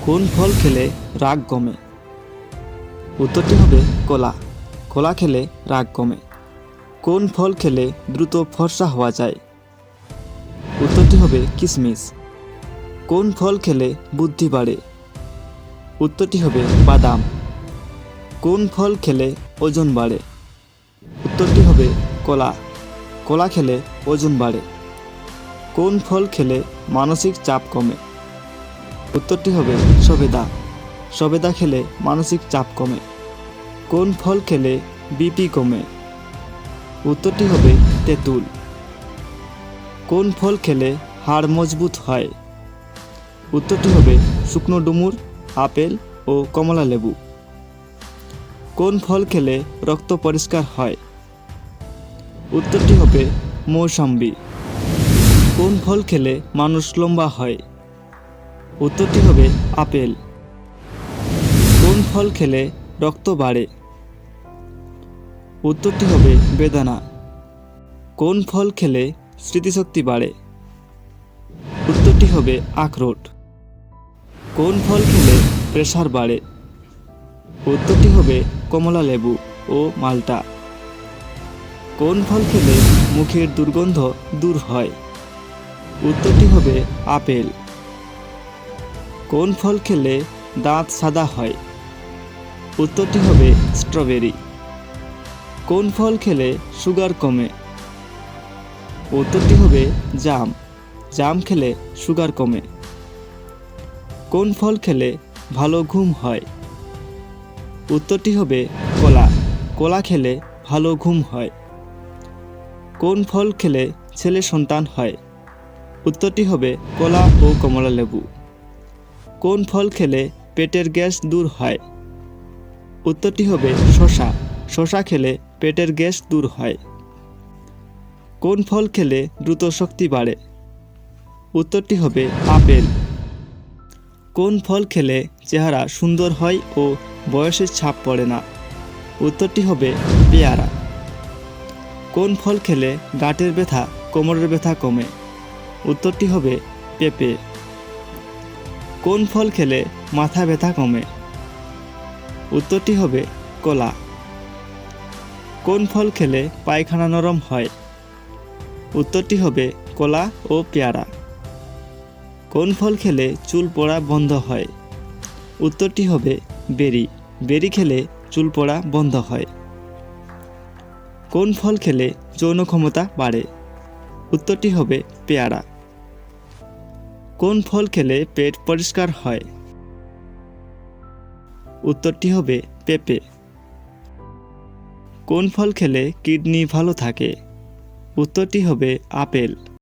কোন ফল খেলে রাগ কমে? উত্তরটি হবে কলা। কলা খেলে রাগ কমে। কোন ফল খেলে দ্রুত ফর্সা হওয়া যায়? উত্তরটি হবে কিশমিশ। কোন ফল খেলে বুদ্ধি বাড়ে? উত্তরটি হবে বাদাম। কোন ফল খেলে ওজন বাড়ে? উত্তরটি হবে কলা। কলা খেলে ওজন বাড়ে। কোন ফল খেলে মানসিক চাপ কমে? উত্তরটি হবে সবেদা। সবেদা খেলে মানসিক চাপ কমে। কোন ফল খেলে বিপি কমে? উত্তরটি হবে তেঁতুল। কোন ফল খেলে হাড় মজবুত হয়? উত্তরটি হবে শুকনো ডুমুর, আপেল ও কমলা লেবু। কোন ফল খেলে রক্ত পরিষ্কার হয়? উত্তরটি হবে মৌসম্বি। কোন ফল খেলে মানুষ লম্বা হয়? উত্তরটি হবে আপেল। কোন ফল খেলে রক্ত বাড়ে? উত্তরটি হবে বেদানা। কোন ফল খেলে স্মৃতিশক্তি বাড়ে? উত্তরটি হবে আখরোট। কোন ফল খেলে প্রেসার বাড়ে? উত্তরটি হবে কমলা লেবু ও মাল্টা। কোন ফল খেলে মুখের দুর্গন্ধ দূর হয়? উত্তরটি হবে আপেল। কোন ফল খেলে দাঁত সাদা হয়? উত্তরটি হবে স্ট্রবেরি। কোন ফল খেলে সুগার কমে? উত্তরটি হবে জাম। জাম খেলে সুগার কমে। কোন ফল খেলে ভালো ঘুম হয়? উত্তরটি হবে কলা। কলা খেলে ভালো ঘুম হয়। কোন ফল খেলে ছেলে সন্তান হয়? উত্তরটি হবে কলা ও কমলা লেবু। কোন ফল খেলে পেটের গ্যাস দূর হয়? উত্তরটি হবে শসা। শসা খেলে পেটের গ্যাস দূর হয়। কোন ফল খেলে দ্রুত শক্তি বাড়ে? উত্তরটি হবে আপেল। কোন ফল খেলে চেহারা সুন্দর হয় ও বয়সের ছাপ পড়ে না? উত্তরটি হবে পেয়ারা। কোন ফল খেলে গাঁটের ব্যথা, কোমরের ব্যথা কমে? উত্তরটি হবে পেঁপে। কোন ফল খেলে মাথা ব্যথা কমে? উত্তরটি হবে কলা। কোন ফল খেলে পায়খানা নরম হয়? উত্তরটি হবে কলা ও পেয়ারা। কোন ফল খেলে চুল পড়া বন্ধ হয়? উত্তরটি হবে বেরি। বেরি খেলে চুল পড়া বন্ধ হয়। কোন ফল খেলে যৌন ক্ষমতা বাড়ে? উত্তরটি হবে পেয়ারা। কোন ফল খেলে পেট পরিষ্কার হয়? উত্তরটি হবে পেঁপে। কোন ফল খেলে কিডনি ভালো থাকে? উত্তরটি হবে আপেল।